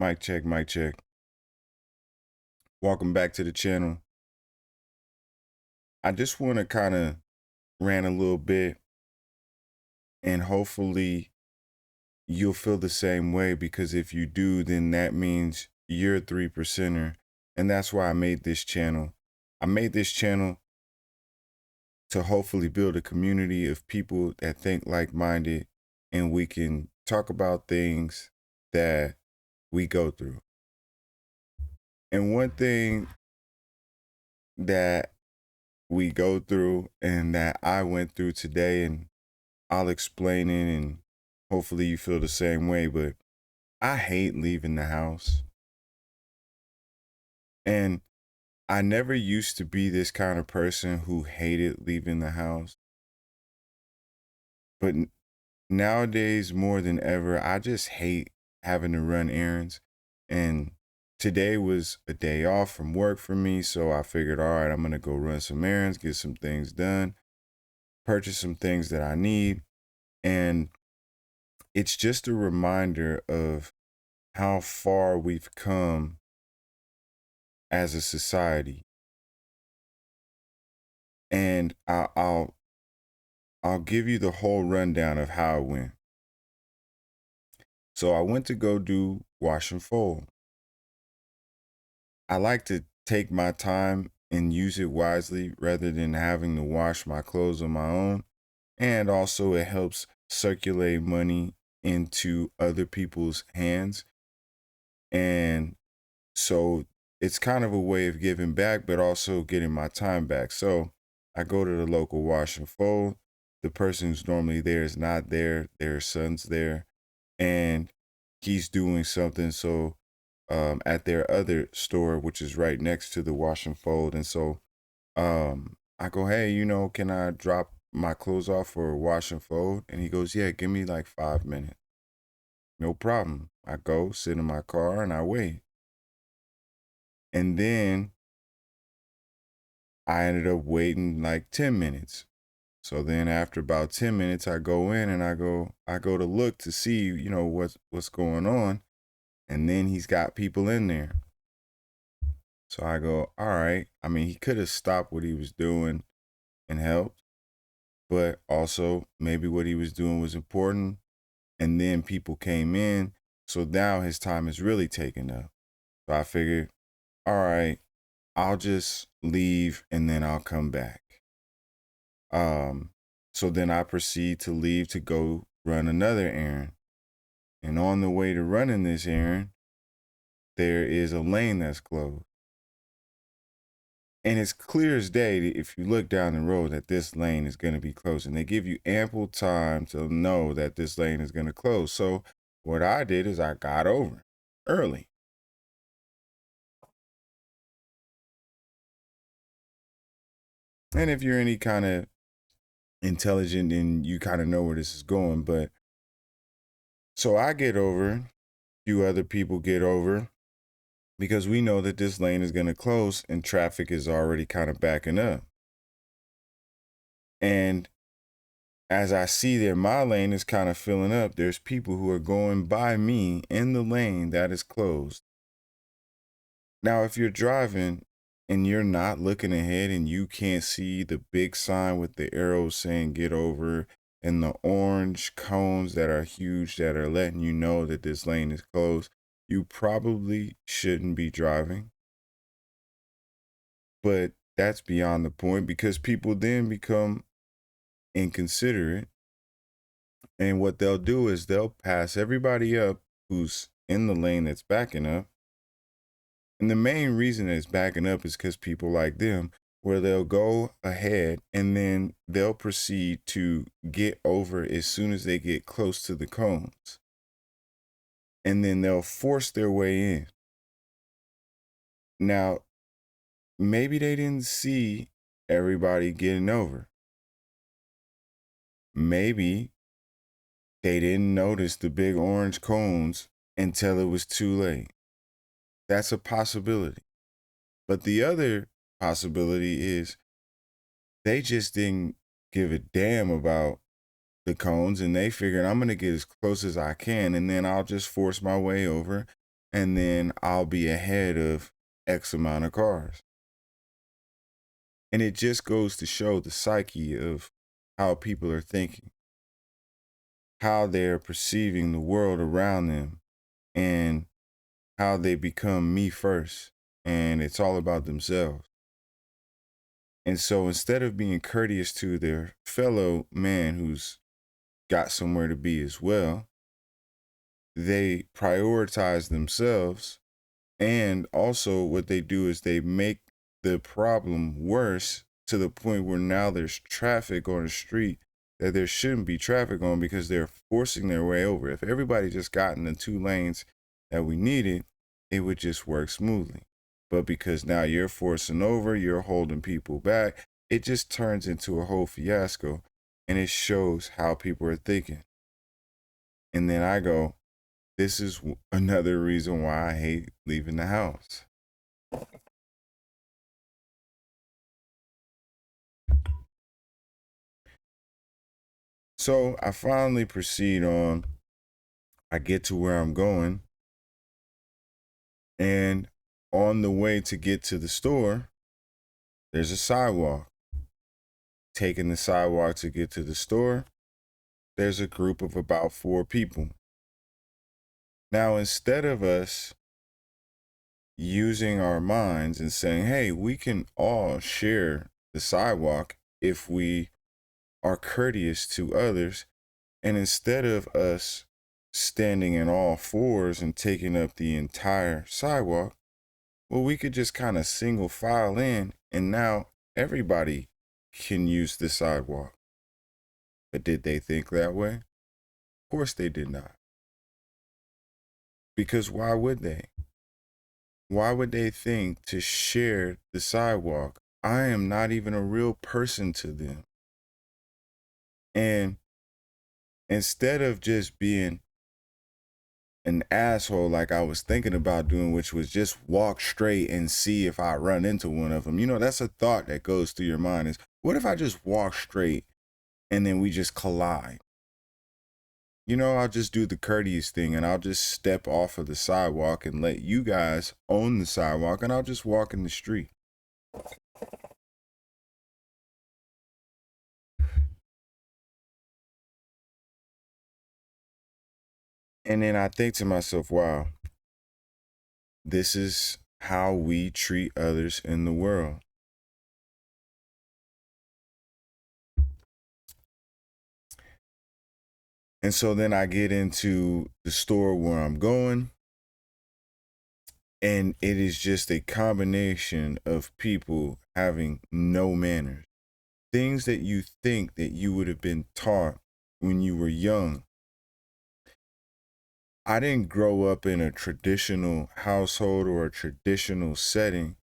Mic check, mic check. Welcome back to the channel. I just want to kind of rant a little bit and hopefully you'll feel the same way, because if you do, then that means you're a 3%er. And that's why I made this channel. I made this channel to hopefully build a community of people that think like-minded, and we can talk about things that we go through. And one thing that we go through and that I went through today, and I'll explain it and hopefully you feel the same way, but I hate leaving the house. And I never used to be this kind of person who hated leaving the house. But nowadays, more than ever, I just hate having to run errands. And today was a day off from work for me, so I figured, all right, I'm going to go run some errands, get some things done, purchase some things that I need. And it's just a reminder of how far we've come as a society. And I'll give you the whole rundown of how it went. So I went to go do wash and fold. I like to take my time and use it wisely rather than having to wash my clothes on my own. And also it helps circulate money into other people's hands. And so it's kind of a way of giving back, but also getting my time back. So I go to the local wash and fold. The person who's normally there is not there. Their son's there, and he's doing something. So at their other store, which is right next to the wash and fold. And so I go, hey, can I drop my clothes off for a wash and fold? And he goes, yeah, give me like 5 minutes. No problem. I go sit in my car and I wait. And then I ended up waiting like 10 minutes. So then after about 10 minutes, I go in and I go to look to see, what's going on. And then he's got people in there. So I go, all right. I mean, he could have stopped what he was doing and helped, but also maybe what he was doing was important. And then people came in. So now his time is really taken up. So I figured, all right, I'll just leave and then I'll come back. So then I proceed to leave to go run another errand. And on the way to running this errand, there is a lane that's closed. And it's clear as day if you look down the road that this lane is going to be closed. And they give you ample time to know that this lane is going to close. So what I did is I got over early. And if you're any kind of intelligent, then you kind of know where this is going. But so I get over, a few other people get over, because we know that this lane is going to close and traffic is already kind of backing up. And as I see that my lane is kind of filling up, there's people who are going by me in the lane that is closed. Now, if you're driving and you're not looking ahead and you can't see the big sign with the arrows saying get over and the orange cones that are huge that are letting you know that this lane is closed, you probably shouldn't be driving. But that's beyond the point, because people then become inconsiderate. And what they'll do is they'll pass everybody up who's in the lane that's backing up. And the main reason that it's backing up is because people like them, where they'll go ahead and then they'll proceed to get over as soon as they get close to the cones. And then they'll force their way in. Now, maybe they didn't see everybody getting over. Maybe they didn't notice the big orange cones until it was too late. That's a possibility. But the other possibility is they just didn't give a damn about the cones, and they figured I'm going to get as close as I can and then I'll just force my way over and then I'll be ahead of X amount of cars. And it just goes to show the psyche of how people are thinking, how they're perceiving the world around them, and how they become me first. And it's all about themselves. And so instead of being courteous to their fellow man who's got somewhere to be as well, they prioritize themselves. And also, what they do is they make the problem worse to the point where now there's traffic on the street that there shouldn't be traffic on because they're forcing their way over. If everybody just got in the 2 lanes that we needed, it would just work smoothly. But because now you're forcing over, you're holding people back, it just turns into a whole fiasco, and it shows how people are thinking. And then I go, this is another reason why I hate leaving the house. So I finally proceed on. I get to where I'm going. And on the way to get to the store, there's a sidewalk. Taking the sidewalk to get to the store, there's a group of about 4 people. Now, instead of us using our minds and saying, hey, we can all share the sidewalk if we are courteous to others, and instead of us standing in all fours and taking up the entire sidewalk, well, we could just kind of single file in, and now everybody can use the sidewalk. But did they think that way? Of course they did not. Because why would they? Why would they think to share the sidewalk? I am not even a real person to them. And instead of just being an asshole like I was thinking about doing, which was just walk straight and see if I run into one of them. You know, that's a thought that goes through your mind is, what if I just walk straight and then we just collide? You know, I'll just do the courteous thing and I'll just step off of the sidewalk and let you guys own the sidewalk and I'll just walk in the street. And then I think to myself, wow, this is how we treat others in the world. And so then I get into the store where I'm going, and it is just a combination of people having no manners. Things that you think that you would have been taught when you were young. I didn't grow up in a traditional household or a traditional setting,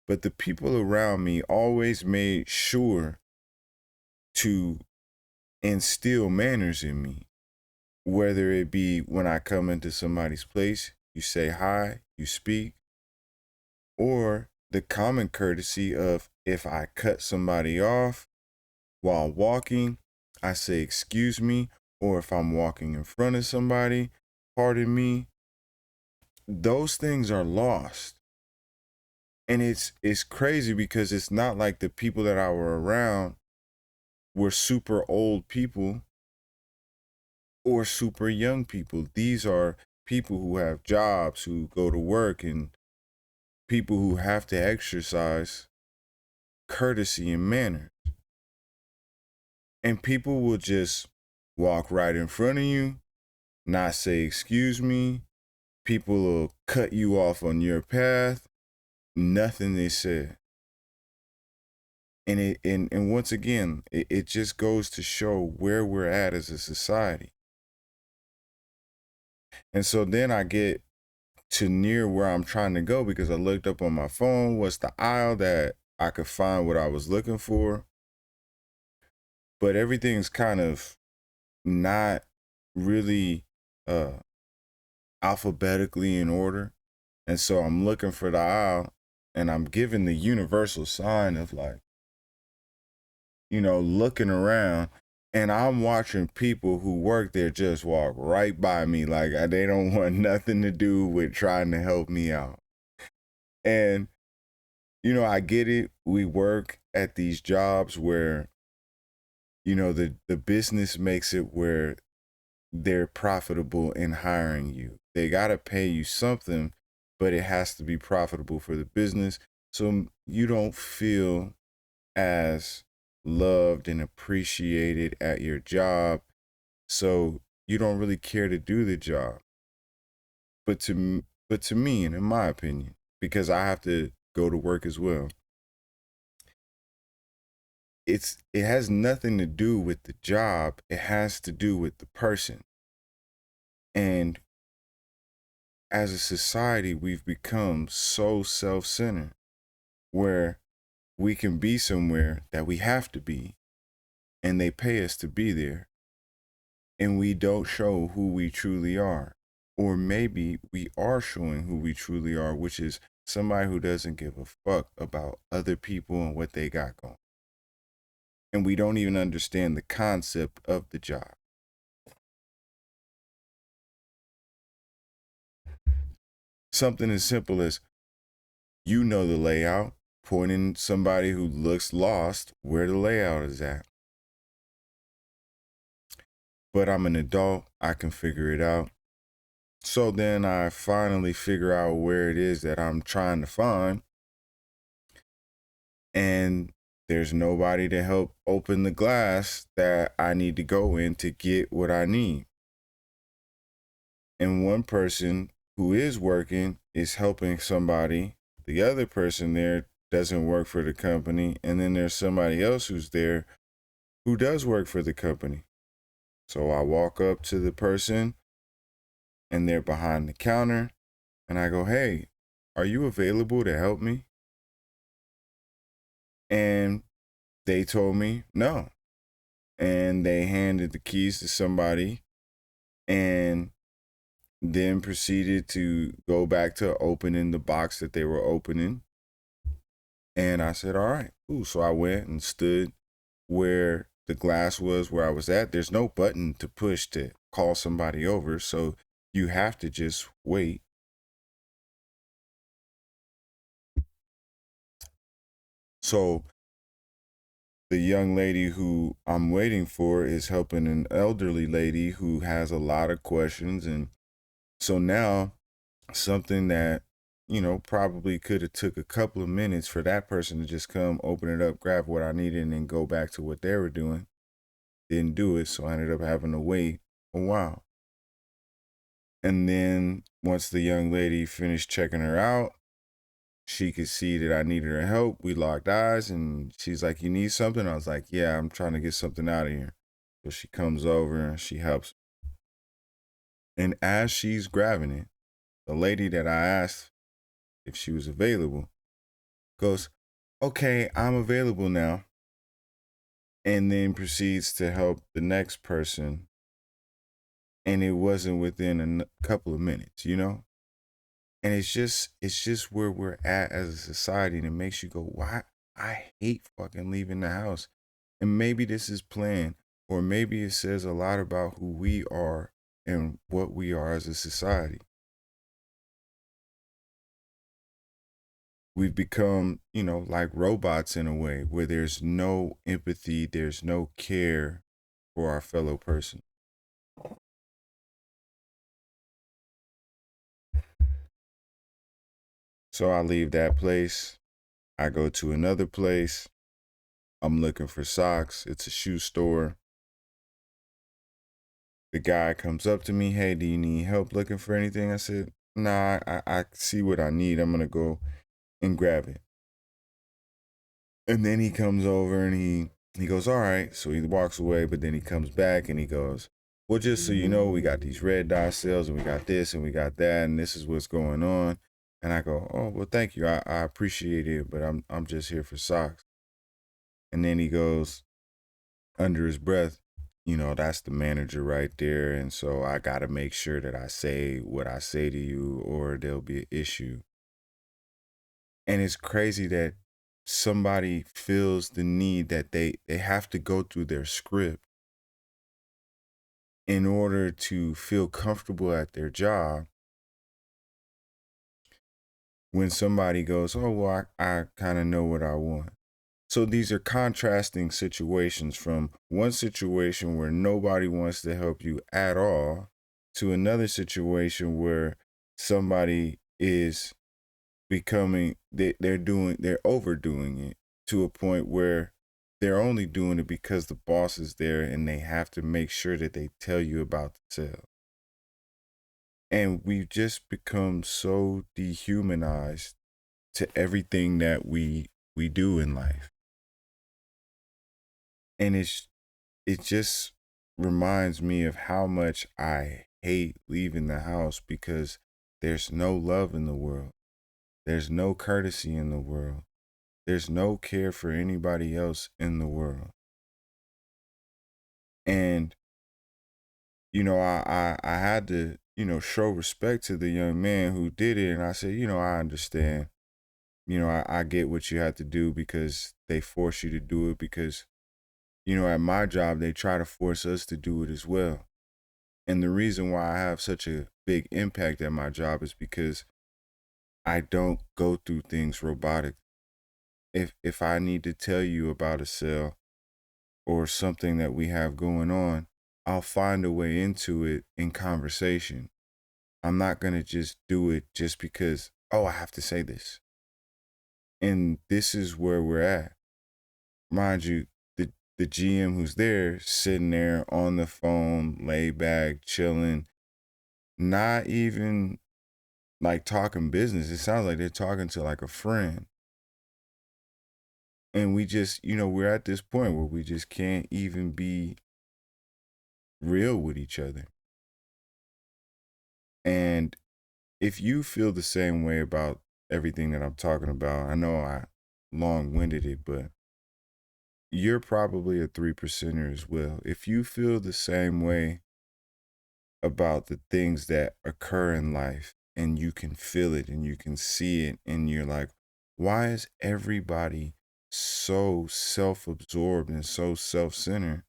but the people around me always made sure to instill manners in me. Whether it be when I come into somebody's place, you say hi, you speak, or the common courtesy of if I cut somebody off while walking, I say excuse me, or if I'm walking in front of somebody, pardon me. Those things are lost. And it's crazy because it's not like the people that I were around were super old people or super young people. These are people who have jobs, who go to work, and people who have to exercise courtesy and manners. And people will just walk right in front of you, not say excuse me. People will cut you off on your path. Nothing they said. And once again, it just goes to show where we're at as a society. And so then I get to near where I'm trying to go because I looked up on my phone what's the aisle that I could find what I was looking for. But everything's kind of not really alphabetically in order. And so I'm looking for the aisle and I'm given the universal sign of like, you know, looking around. And I'm watching people who work there just walk right by me like they don't want nothing to do with trying to help me out. And, I get it. We work at these jobs where, the business makes it where they're profitable in hiring you. They got to pay you something, but it has to be profitable for the business. So you don't feel as loved and appreciated at your job. So you don't really care to do the job. But to me, and in my opinion, because I have to go to work as well, it has nothing to do with the job. It has to do with the person. And as a society, we've become so self-centered where we can be somewhere that we have to be and they pay us to be there and we don't show who we truly are. Or maybe we are showing who we truly are, which is somebody who doesn't give a fuck about other people and what they got going. And we don't even understand the concept of the job. Something as simple as the layout, pointing somebody who looks lost where the layout is at. But I'm an adult, I can figure it out. So then I finally figure out where it is that I'm trying to find. And there's nobody to help open the glass that I need to go in to get what I need. And one person who is working is helping somebody. The other person there doesn't work for the company. And then there's somebody else who's there who does work for the company. So I walk up to the person and they're behind the counter and I go, "Hey, are you available to help me?" And they told me no. And they handed the keys to somebody and then proceeded to go back to opening the box that they were opening. And I said, "All right, cool." So I went and stood where the glass was where I was at. There's no button to push to call somebody over. So you have to just wait. So the young lady who I'm waiting for is helping an elderly lady who has a lot of questions. And so now something that, probably could have took a couple of minutes for that person to just come, open it up, grab what I needed, and then go back to what they were doing, didn't do it. So I ended up having to wait a while. And then once the young lady finished checking her out, she could see that I needed her help. We locked eyes and she's like, "You need something?" I was like, "Yeah, I'm trying to get something out of here." So she comes over and she helps. And as she's grabbing it, the lady that I asked if she was available goes, "Okay, I'm available now." And then proceeds to help the next person. And it wasn't within a couple of minutes. And it's just where we're at as a society, and it makes you go, "Why? I hate fucking leaving the house." And maybe this is planned, or maybe it says a lot about who we are and what we are as a society. We've become, like robots in a way where there's no empathy, there's no care for our fellow person. So I leave that place. I go to another place. I'm looking for socks. It's a shoe store. The guy comes up to me, "Hey, do you need help looking for anything?" I said, "Nah, I see what I need. I'm going to go and grab it." And then he comes over and he goes, "All right." So he walks away, but then he comes back and he goes, "Well, just so you know, we got these red dye sales and we got this and we got that and this is what's going on." And I go, "Oh, well, thank you. I appreciate it, but I'm just here for socks." And then he goes under his breath, "That's the manager right there. And so I got to make sure that I say what I say to you or there'll be an issue." And it's crazy that somebody feels the need that they have to go through their script in order to feel comfortable at their job, when somebody goes, oh, well, I kind of know what I want. So these are contrasting situations, from one situation where nobody wants to help you at all to another situation where somebody is they're overdoing it to a point where they're only doing it because the boss is there and they have to make sure that they tell you about the sale. And we've just become so dehumanized to everything that we do in life. And it just reminds me of how much I hate leaving the house, because there's no love in the world. There's no courtesy in the world. There's no care for anybody else in the world. And, I had to, show respect to the young man who did it. And I said, I understand. I get what you had to do because they force you to do it, because, at my job, they try to force us to do it as well. And the reason why I have such a big impact at my job is because I don't go through things robotic. If I need to tell you about a sale or something that we have going on, I'll find a way into it in conversation. I'm not going to just do it just because, oh, I have to say this. And this is where we're at. Mind you, the GM who's there, sitting there on the phone, laid back, chilling, not even like talking business. It sounds like they're talking to like a friend. And we just, we're at this point where we just can't even be real with each other. And if you feel the same way about everything that I'm talking about, I know I long winded it, but you're probably a 3%er as well. If you feel the same way about the things that occur in life and you can feel it and you can see it, and you're like, why is everybody so self absorbed and so self centered?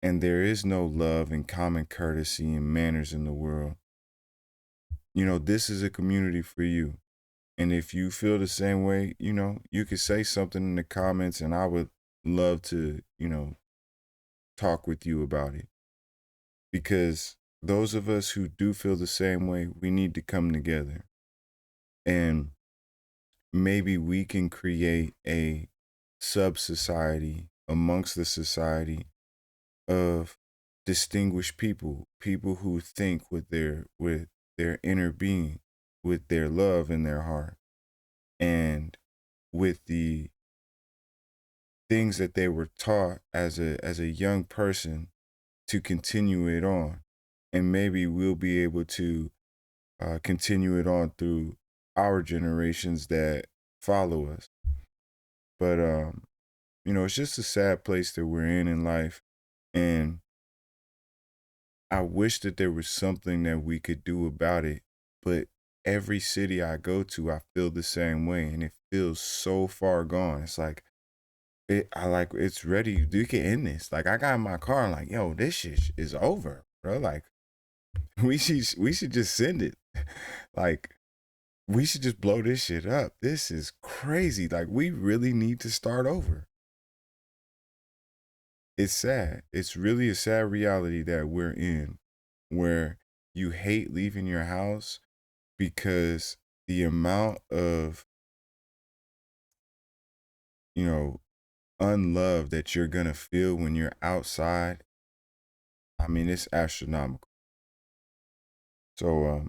And there is no love and common courtesy and manners in the world. This is a community for you. And if you feel the same way, you could say something in the comments, and I would love to, talk with you about it. Because those of us who do feel the same way, we need to come together. And maybe we can create a sub society amongst the society of distinguished people, people who think with their inner being, with their love in their heart, and with the things that they were taught as a young person, to continue it on. And maybe we'll be able to continue it on through our generations that follow us. But it's just a sad place that we're in life. And I wish that there was something that we could do about it. But every city I go to, I feel the same way, and it feels so far gone. It's like it's ready. You can end this. Like, I got in my car and like, yo, this shit is over, bro. Like, we should just send it. Like, we should just blow this shit up. This is crazy. Like, we really need to start over. It's sad. It's really a sad reality that we're in, where you hate leaving your house because the amount of, you know, unloved that you're going to feel when you're outside, I mean, it's astronomical. So,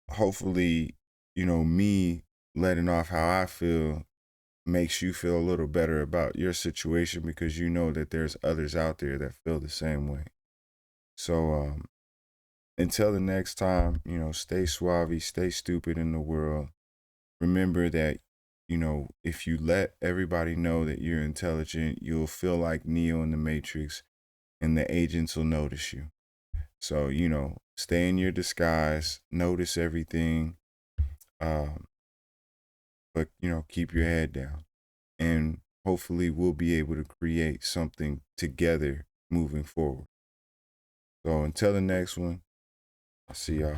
hopefully, me letting off how I feel makes you feel a little better about your situation, because you know that there's others out there that feel the same way. So, until the next time, stay suave, stay stupid in the world. Remember that, if you let everybody know that you're intelligent, you'll feel like Neo in the Matrix, and the agents will notice you. So, stay in your disguise, notice everything, um, but, keep your head down. And hopefully we'll be able to create something together moving forward. So until the next one, I'll see y'all.